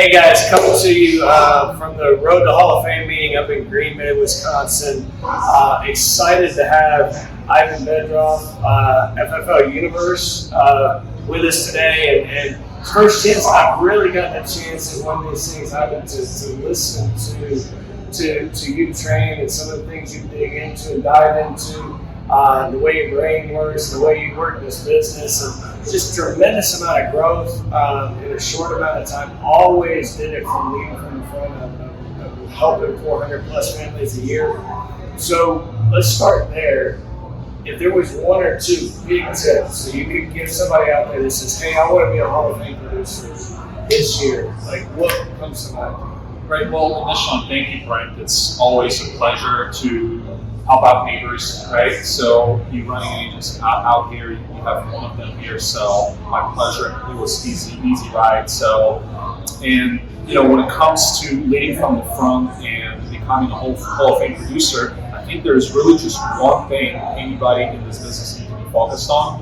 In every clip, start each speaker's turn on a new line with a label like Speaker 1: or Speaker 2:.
Speaker 1: Hey guys, coming to you from the Road to Hall of Fame meeting up in Green Bay, Wisconsin. Excited to have Vedrov, FFL Universe, with us today. And first chance I've really gotten a chance at one of these things I've been to listen to you train and some of the things you dig into and dive into. The way your brain works, the way you work this business, and just tremendous amount of growth in a short amount of time. Always did it from leading from the front of helping 400 plus families a year. So let's start there. If there was one or two big tips that you could give somebody out there that says, hey, I want to be a Hall of Fame producer this year, like what comes to mind?
Speaker 2: Right, well, initially, thank you, Brent. It's always a pleasure to help out neighbors, right? So you running agents out here, you have one of them here, so my pleasure. It was easy ride. So, and when it comes to leading from the front and becoming a Hall of Fame producer, I think there's really just one thing anybody in this business needs to be focused on,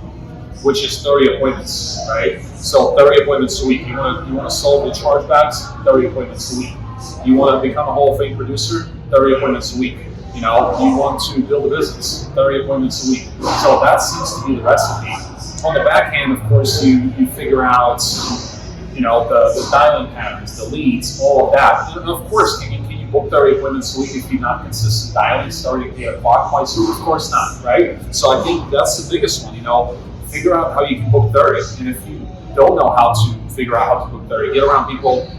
Speaker 2: which is 30 appointments, right? So 30 appointments a week. You want to solve the chargebacks, 30 appointments a week. You want to become a Hall of Fame producer, 30 appointments a week. You want to build a business, 30 appointments a week. So that seems to be the recipe. On the back end, of course, you figure out, the dialing patterns, the leads, all of that. And of course, can you book 30 appointments a week if you're not consistent dialing, starting at 8 o'clock twice a week? Of course not, right? So I think that's the biggest one, figure out how you can book 30. And if you don't know how to figure out how to book 30, get around people,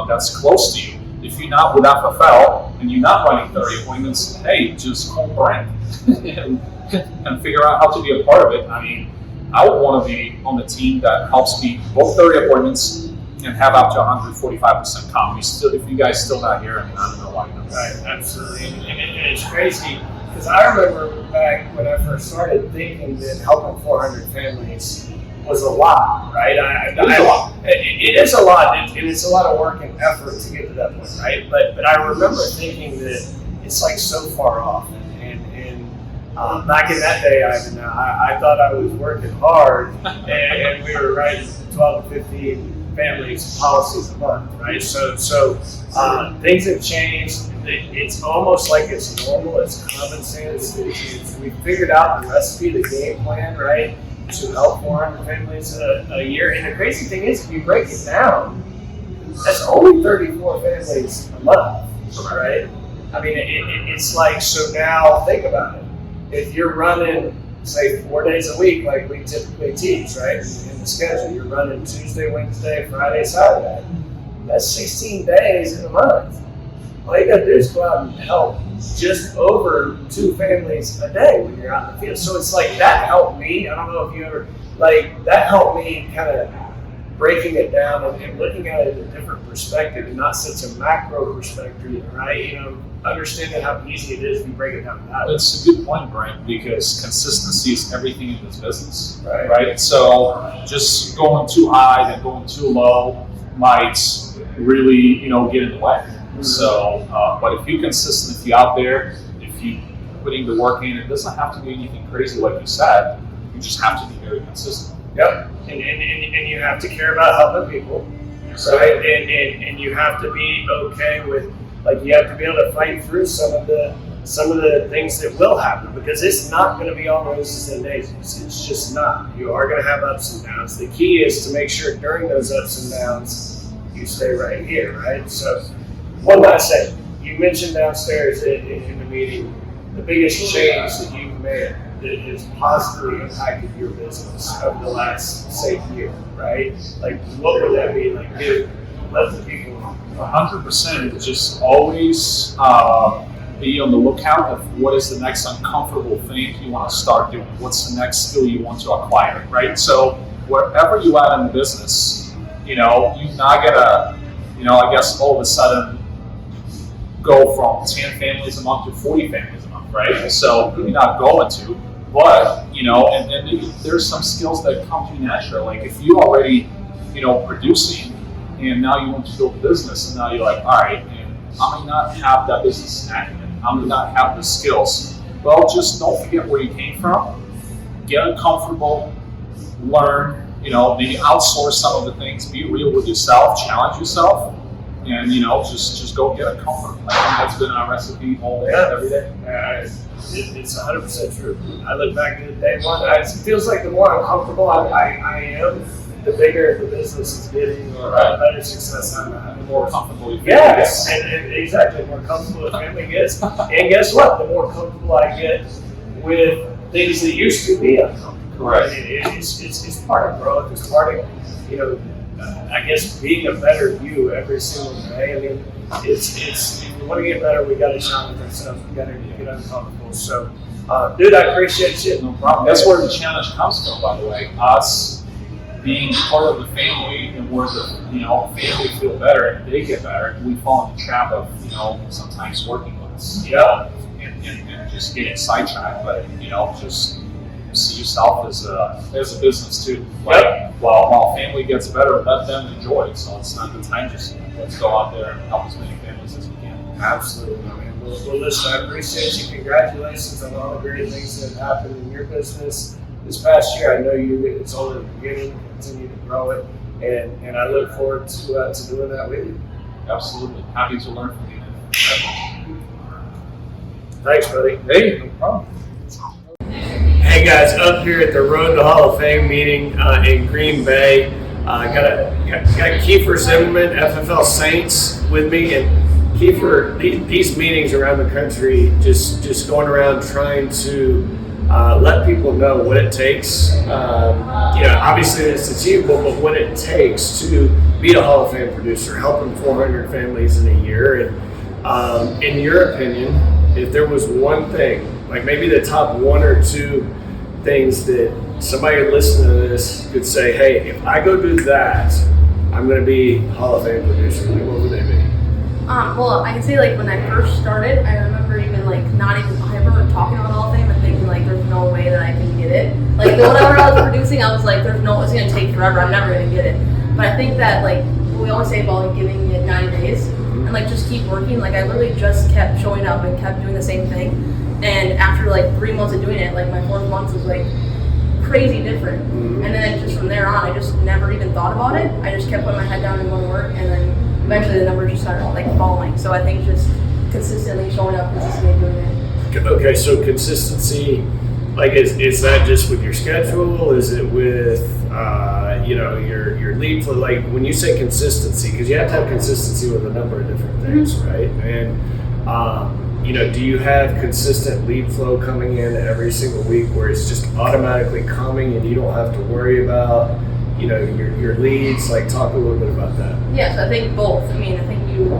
Speaker 2: that's close to you. If you're not with FFL and you're not running 30 appointments, hey, just call Brent and figure out how to be a part of it. I mean, I would want to be on the team that helps me book 30 appointments and have up to 145% comp. If you guys still not here, I don't know why you're not.
Speaker 1: Right, absolutely. And it's crazy because I remember back when I first started thinking that helping 400 families was a lot, right? It is a lot, and it's a lot of work and effort to get to that point, right? But I remember thinking that it's like so far off. And back in that day, I thought I was working hard, and we were writing 12 to 15 families policies a month, right? So things have changed. It's almost like it's normal. It's common sense. We figured out the recipe, the game plan, right? To help 400 families a year. And the crazy thing is, if you break it down, that's only 34 families a month, right? I mean, it's like, so now think about it. If you're running, say, 4 days a week, like we typically teach, right, in the schedule, you're running Tuesday, Wednesday, Friday, Saturday. That's 16 days in a month. All you gotta do is go out and help just over 2 families a day when you're out in the field. So it's like that helped me. I don't know if you ever, that helped me kind of breaking it down and looking at it in a different perspective and not such a macro perspective, right? Understanding how easy it is if you break it down.
Speaker 2: It's a good point, Brent, because consistency is everything in this business, right? So just going too high and going too low might really, get in the way. So, but if you're consistent, if you're out there, if you're putting the work in, it doesn't have to be anything crazy like you said. You just have to be very consistent.
Speaker 1: Yep, and you have to care about helping people, right? And you have to be okay with, you have to be able to fight through some of the things that will happen, because it's not going to be all roses and daisies. It's just not. You are going to have ups and downs. The key is to make sure during those ups and downs you stay right here, right? So. One last thing, you mentioned downstairs in the meeting the biggest change that you've made that has positively impacted your business over the last, say, year, right? What would that be? Let the people know.
Speaker 2: 100% is just always be on the lookout of what is the next uncomfortable thing you want to start doing. What's the next skill you want to acquire, right? So wherever you are in the business, you're not gonna, I guess all of a sudden go from 10 families a month to 40 families a month, right? So you're not going to, but, and there's some skills that come to you naturally. Like if you already, producing and now you want to build a business and now you're like, all right, and I may not have that business acumen, I may not have the skills. Well, just don't forget where you came from, get uncomfortable, learn, maybe outsource some of the things, be real with yourself, challenge yourself, and just go get a comfort. I think that's been our recipe all day, every day.
Speaker 1: It's 100% true. I look back at day one. It feels like the more uncomfortable I am, the bigger the business is getting, or the better success I'm having.
Speaker 2: The more comfortable you feel.
Speaker 1: Yes, and exactly. The more comfortable the family gets, and guess what? The more comfortable I get with things that used to be uncomfortable.
Speaker 2: Correct.
Speaker 1: It's part of growth. It's part of I guess being a better you every single day. I mean, it's if we want to get better, we got to challenge ourselves. We got to get uncomfortable. So, dude, I appreciate you.
Speaker 2: No problem. That's where the challenge comes from, by the way. Us being part of the family, and where the family feel better and they get better, we fall in the trap of sometimes working with us.
Speaker 1: Yeah.
Speaker 2: And just getting sidetracked, but just see yourself as a business too. Like, while family gets better, let them enjoy it. So it's not the time, just let's go out there and help as many families as we can.
Speaker 1: Absolutely, man. Well, listen, I appreciate you. Congratulations on all the great things that have happened in your business this past year. I know it's only the beginning. Continue to grow it, and I look forward to doing that with you.
Speaker 2: Absolutely, happy to learn from you.
Speaker 1: Thanks, buddy.
Speaker 2: Hey, no problem.
Speaker 1: Hey guys, up here at the Road to Hall of Fame meeting in Green Bay, got Keifer Zimmerman, FFL Saints, with me, and Keifer, these meetings around the country, just going around trying to let people know what it takes. Obviously it's achievable, but what it takes to be a Hall of Fame producer, helping 400 families in a year. And in your opinion, if there was one thing, like maybe the top one or two things that somebody listening to this could say, hey, if I go do that, I'm going to be Hall of Fame producer, like what would they be?
Speaker 3: Well, I can say when I first started, I remember I remember talking about Hall of Fame and thinking there's no way that I can get it. Whatever I was producing, I was like, it's going to take forever. I'm never going to get it. But I think that we always say about giving it 90 days and just keep working. I literally just kept showing up and kept doing the same thing. And after 3 months of doing it, my fourth month was crazy different. Mm-hmm. And then just from there on, I just never even thought about it. I just kept putting my head down and going to work, and then eventually the numbers just started falling. So I think just consistently showing up, consistently doing it.
Speaker 1: Okay, so consistency, is that just with your schedule? Is it with your lead flow? When you say consistency, because you have to have consistency with a number of different things, mm-hmm. right? And do you have consistent lead flow coming in every single week where it's just automatically coming and you don't have to worry about your leads? Talk a little bit about that.
Speaker 3: Yes, I think both. I think you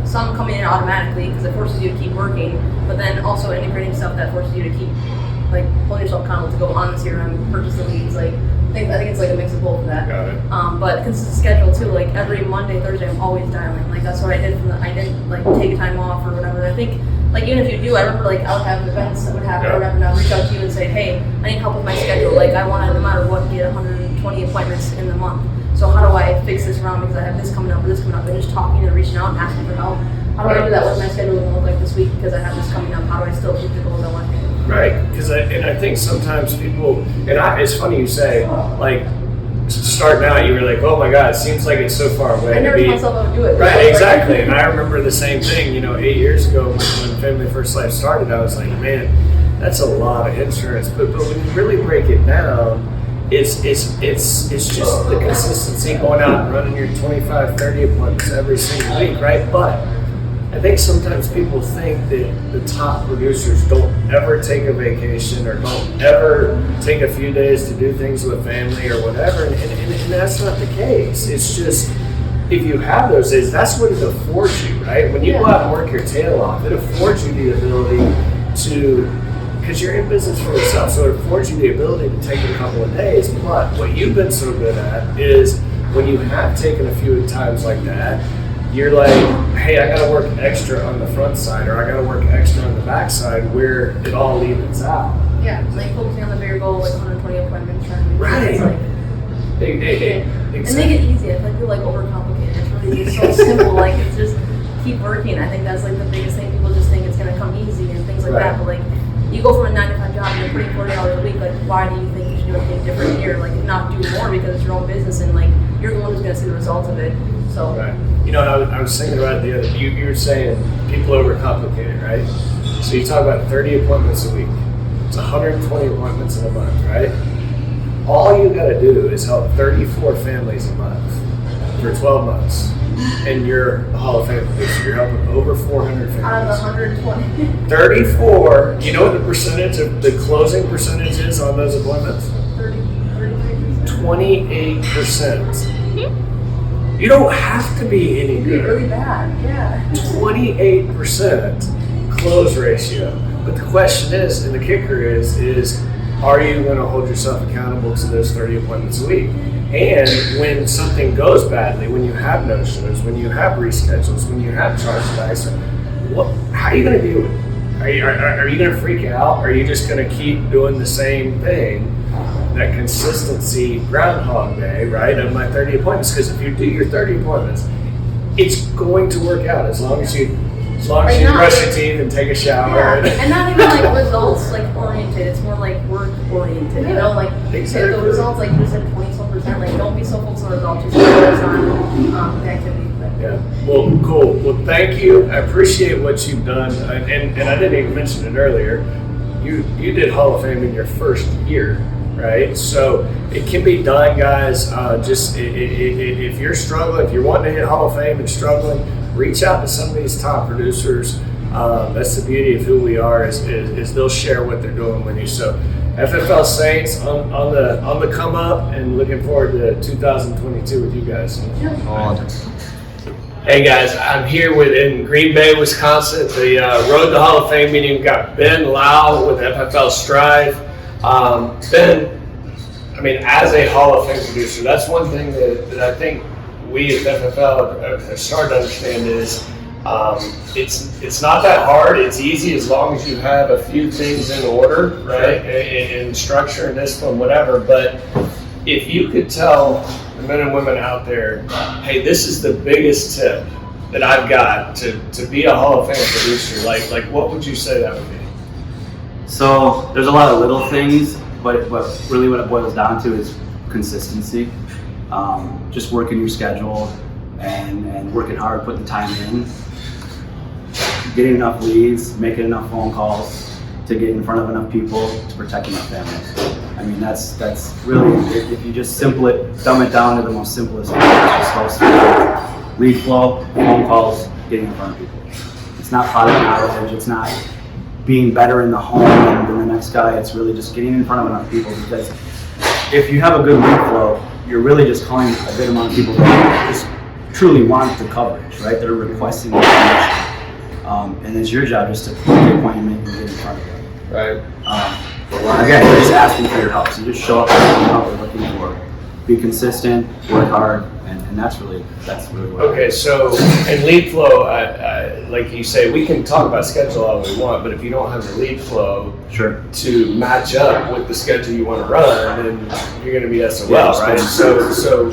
Speaker 3: some coming in automatically because it forces you to keep working, but then also integrating stuff that forces you to keep pulling yourself accountable to go on the CRM, purchase the leads. I think it's a mix of both of that.
Speaker 1: Got it.
Speaker 3: But consistent schedule too. Every Monday, Thursday, I'm always dialing. That's what I did I didn't take time off or whatever. I think even if you do, I remember I would have events that would happen or whatever, and I'll reach out to you and say, hey, I need help with my schedule. I want to, no matter what, get 120 appointments in the month. So how do I fix this around because I have this coming up or this coming up? And just talking and reaching out and asking for help. How do I do that? What's my schedule going to look like this week because I have this coming up? How do I still keep the goals I want to do?
Speaker 1: Right, because I think sometimes people, it's funny you say, starting out, you were like, oh my God, it seems like it's so far away.
Speaker 3: I never told myself I would do it.
Speaker 1: Right, exactly. And I remember the same thing, 8 years ago when Family First Life started, I was like, man, that's a lot of insurance. But when you really break it down, it's just the consistency going out and running your 25, 30 appointments every single week, right? But I think sometimes people think that the top producers don't ever take a vacation or don't ever take a few days to do things with family or whatever, and that's not the case. It's just, if you have those days, that's what it affords you, right? When you go out and work your tail off, it affords you the ability to, because you're in business for yourself, so it affords you the ability to take a couple of days. But what you've been so good at is when you have taken a few times like that, you're like, hey, I gotta work extra on the front side, or I gotta work extra on the back side, where it all evens out.
Speaker 3: Yeah, focusing on the bigger goal, 120 appointments, trying to make
Speaker 1: right.
Speaker 3: Exactly. And make it easy. I feel like overcomplicated. It's really so simple. It's just keep working. I think that's the biggest thing. People just think it's gonna come easy and things like that. But you go from a 9-to-5 job having to put in 40 hours a week, like why do you think you should do anything different here? Like not do more because it's your own business and like you're the one who's gonna see the results of it. So
Speaker 1: right. You know, I was thinking about the other. You were saying people overcomplicate it, right? So you talk about 30 appointments a week. It's 120 appointments in a month, right? All you got to do is help 34 families a month for 12 months, and you're a Hall of Fame producer. You're helping over 400 families.
Speaker 3: out of the 120.
Speaker 1: 34. You know what the percentage of the closing percentage is on those appointments? 28%. You don't have to be any good.
Speaker 3: Really bad, yeah.
Speaker 1: 28% close ratio. But the question is, and the kicker is are you going to hold yourself accountable to those 30 appointments a week? And when something goes badly, when you have no shows, when you have reschedules, when you have charged dice, how are you going to deal with it? Are you going to freak out? Are you just going to keep doing the same thing? That consistency, Groundhog Day, right, of my 30 appointments. Because if you do your 30 appointments, it's going to work out as long as you brush your teeth and take a shower.
Speaker 3: Yeah. And not even like results like oriented. It's more like work oriented. You know, like
Speaker 1: exactly.
Speaker 3: The results, like you said, 20%. Like don't be so focused on results. Just focus on the activity.
Speaker 1: Yeah. Well, cool. Well, thank you. I appreciate what you've done, and I didn't even mention it earlier. You did Hall of Fame in your first year. Right, so it can be done, guys. Just if you're struggling, if you're wanting to hit Hall of Fame and struggling, reach out to some of these top producers. That's the beauty of who we are is they'll share what they're doing with you. So, FFL Saints on the come up, and looking forward to 2022 with you guys. Hey guys, I'm here in Green Bay, Wisconsin, the Road to Hall of Fame meeting. We've got Ben Lowe with FFL Strive. Ben, I mean, as a Hall of Fame producer, that's one thing that I think we at FFL have started to understand is it's not that hard. It's easy as long as you have a few things in order, right? In structure and discipline, whatever. But if you could tell the men and women out there, hey, this is the biggest tip that I've got to be a Hall of Fame producer, like what would you say that would be?
Speaker 4: So there's a lot of little things, but really what it boils down to is consistency. Just working your schedule and working hard, putting the time in, getting enough leads, making enough phone calls to get in front of enough people to protect enough families. I mean, that's really, if you just dumb it down to the most simplest thing, it's just supposed to be lead flow, phone calls, getting in front of people. It's not product knowledge, it's not being better in the home than the next guy. It's really just getting in front of enough people, because if you have a good lead flow, you're really just calling a good amount of people that just truly want the coverage, right? They're requesting the information. And it's your job just to put the appointment and get in front of them.
Speaker 1: Right.
Speaker 4: Again, they're just asking for your help. So just show up and what they're looking for. Be consistent, work hard, and that's really what
Speaker 1: Okay, so in lead flow, like you say, we can talk about schedule all we want, but if you don't have the lead flow to match up with the schedule you want to run, then you're going to be SOL, right? So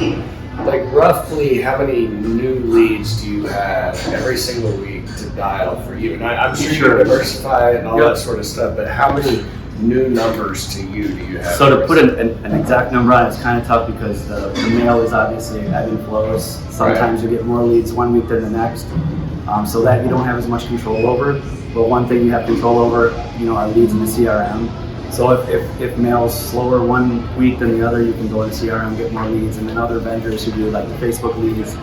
Speaker 1: like roughly how many new leads do you have every single week to dial for you? And I'm sure you diversify and all that sort of stuff, but how many new numbers to you do you have?
Speaker 4: So to put an exact number on it, it's kind of tough because the mail is obviously ebb and flows. Sometimes you get more leads one week than the next, so that you don't have as much control over. But one thing you have control over, are leads in the CRM. So if mail's slower one week than the other, you can go into CRM, get more leads, and then other vendors who do like the Facebook leads.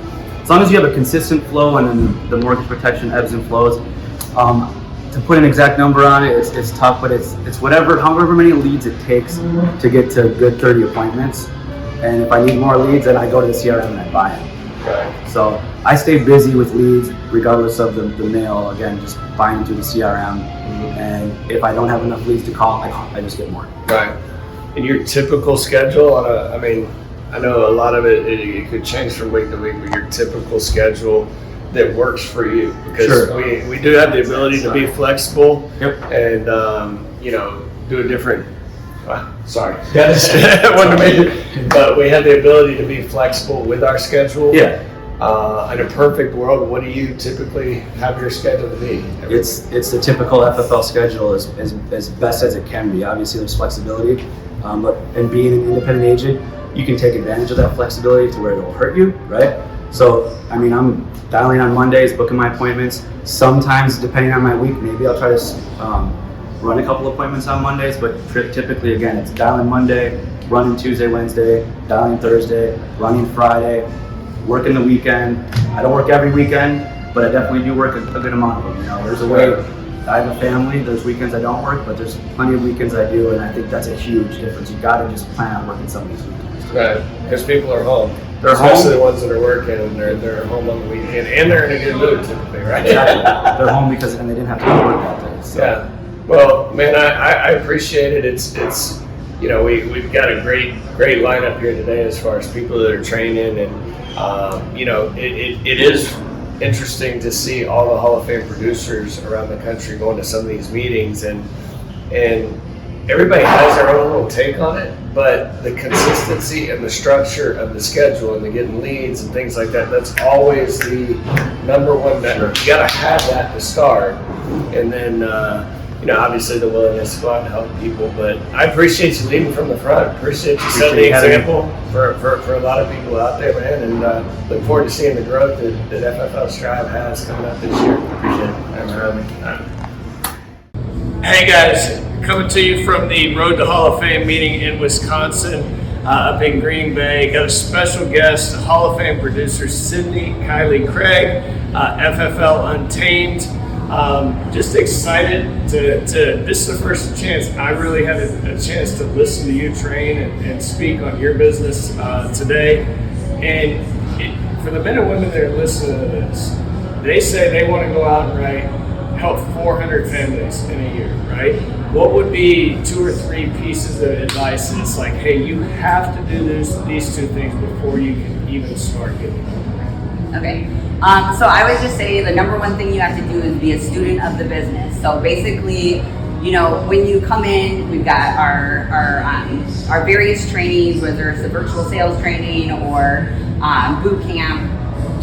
Speaker 4: As long as you have a consistent flow, and then the mortgage protection ebbs and flows. To put an exact number on it, it's tough, but it's however many leads it takes to get to good 30 appointments. And if I need more leads, then I go to the CRM and I buy them.
Speaker 1: Okay.
Speaker 4: So I stay busy with leads regardless of the mail. Again, just buying them through the CRM. And if I don't have enough leads to call, I just get more.
Speaker 1: Right. And your typical schedule I know a lot of it could change from week to week, but your typical schedule that works for you, because we do have the ability to be flexible and do a different but we have the ability to be flexible with our schedule. in a perfect world, what do you typically have your schedule to be?
Speaker 4: It's the typical FFL schedule as best as it can be. Obviously, there's flexibility, but and being an independent agent, you can take advantage of that flexibility to where it will hurt you, right? So, I mean, I'm dialing on Mondays, booking my appointments. Sometimes, depending on my week, maybe I'll try to run a couple appointments on Mondays, but typically, again, it's dialing Monday, running Tuesday, Wednesday, dialing Thursday, running Friday, working the weekend. I don't work every weekend, but I definitely do work a good amount of them. You know, there's a way. I have a family. There's weekends I don't work, but there's plenty of weekends I do, and I think that's a huge difference. You got to just plan on working some of these weekends.
Speaker 1: Right, because people are home.
Speaker 4: They're
Speaker 1: especially
Speaker 4: home.
Speaker 1: the ones that are working, and they're home on the weekend, and they're in a good mood typically, right?
Speaker 4: Exactly. They're home because and they didn't have to go to work that day. So.
Speaker 1: Yeah. Well, man, I appreciate it. It's you know, we've got a great lineup here today as far as people that are training, and you know, it is interesting to see all the Hall of Fame producers around the country going to some of these meetings, and everybody has their own little take on it, but the consistency and the structure of the schedule and the getting leads and things like that, that's always the number one. That you gotta have that to start, and then you know, obviously the willingness to go out and help people. But I appreciate you leading from the front. Appreciate you setting the example for a lot of people out there, man, and look forward to seeing the growth that FFL Strive has coming up this year. Appreciate it. Thanks for having me. Hey guys, coming to you from the Road to Hall of Fame meeting in Wisconsin, up in Green Bay. Got a special guest, Hall of Fame producer Sydney Kiley-Craig, FFL Untamed. Just excited to this is the first chance I really had a chance to listen to you train and speak on your business today. And for the men and women that are listening to this, they say they want to go out and help 400 families in a year, right? What would be 2 or 3 pieces of advice? It's like, hey, you have to do these 2 things before you can even start getting them.
Speaker 5: Okay. So I would just say the number one thing you have to do is be a student of the business. So basically, you know, when you come in, we've got our various trainings, whether it's the virtual sales training or boot camp.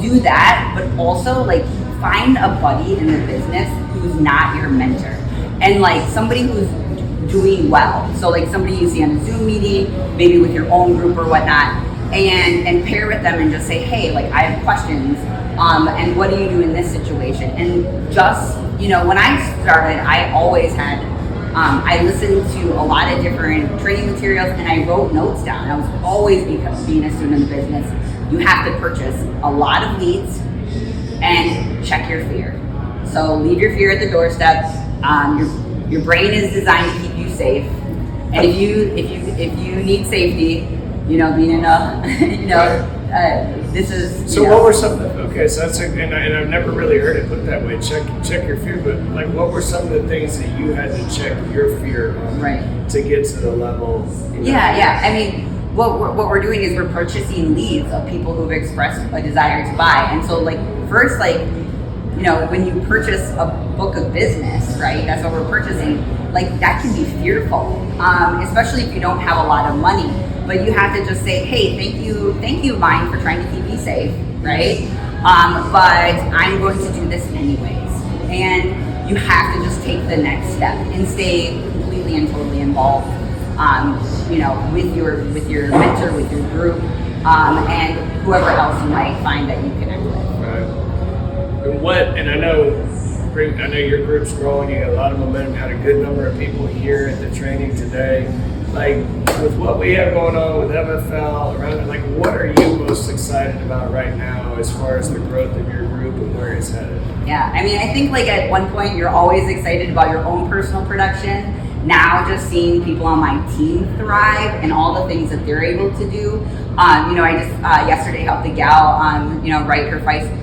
Speaker 5: Do that, but also like find a buddy in the business who's not your mentor, and like somebody who's doing well. So like somebody you see on a Zoom meeting, maybe with your own group or whatnot, and pair with them and just say, hey, like I have questions. And what do you do in this situation? And just, you know, when I started, I always had, I listened to a lot of different training materials and I wrote notes down. I was always, because being a student in the business, you have to purchase a lot of leads and check your fear. So leave your fear at the doorstep. Your brain is designed to keep you safe. And if you need safety, you know, being in a, you know, this is.
Speaker 1: So what were some of the, okay, so that's, and I've never really heard it put that way, check your fear, but like what were some of the things that you had to check your fear on to get to the level? You know?
Speaker 5: Yeah. I mean, what we're doing is we're purchasing leads of people who've expressed a desire to buy. And so like first, like, you know, when you purchase a book of business, right, that's what we're purchasing, like that can be fearful, especially if you don't have a lot of money. But you have to just say, hey, thank you, Vine, for trying to keep me safe, right? But I'm going to do this anyways. And you have to just take the next step and stay completely and totally involved, you know, with your mentor, with your group, and whoever else you might find that you connect with.
Speaker 1: Right. And I know your group's growing. You got a lot of momentum. Had a good number of people here at the training today. Like, with what we have going on with MFL around it, like, what are you most excited about right now as far as the growth of your group and where it's headed?
Speaker 5: Yeah, I mean, I think like at one point you're always excited about your own personal production. Now just seeing people on my team thrive and all the things that they're able to do. You know, I just yesterday helped a gal, you know, write her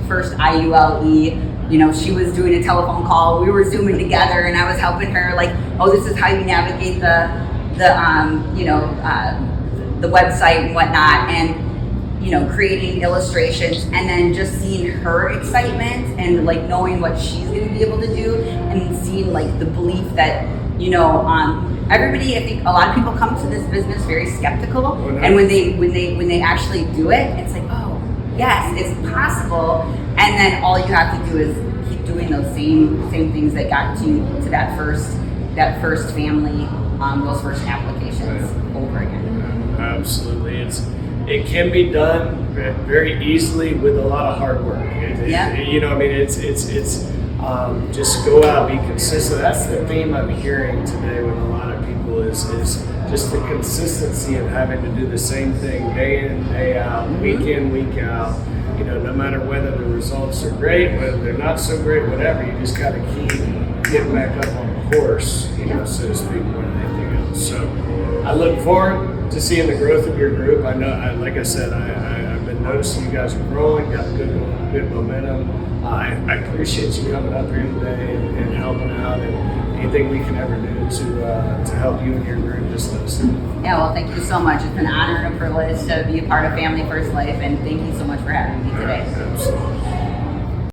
Speaker 5: first IULE. You know, she was doing a telephone call. We were Zooming together, and I was helping her. Like, oh, this is how you navigate the website and whatnot, and you know, creating illustrations, and then just seeing her excitement and like knowing what she's going to be able to do, and seeing like the belief that, you know, everybody, I think a lot of people come to this business very skeptical, and when they actually do it, it's like, oh, yes, it's possible. And then all you have to do is keep doing those same things that got you to that first family, those first applications over again.
Speaker 1: Absolutely, it can be done very easily with a lot of hard work. It's just go out, be consistent. That's the theme I'm hearing today with a lot of people is just the consistency of having to do the same thing day in, day out, week in, week out. No matter whether the results are great, whether they're not so great, whatever, you just gotta keep getting back up on the horse, so to speak, more than anything else. So I look forward to seeing the growth of your group. I know, like I said, I've been noticing you guys are growing, got good momentum. I appreciate you coming up here today and helping out, and anything we can ever do to help you and your group, just let us know.
Speaker 5: Yeah, well, thank you so much. It's an honor and a privilege to be a part of Family First Life, and thank you so much for having me today.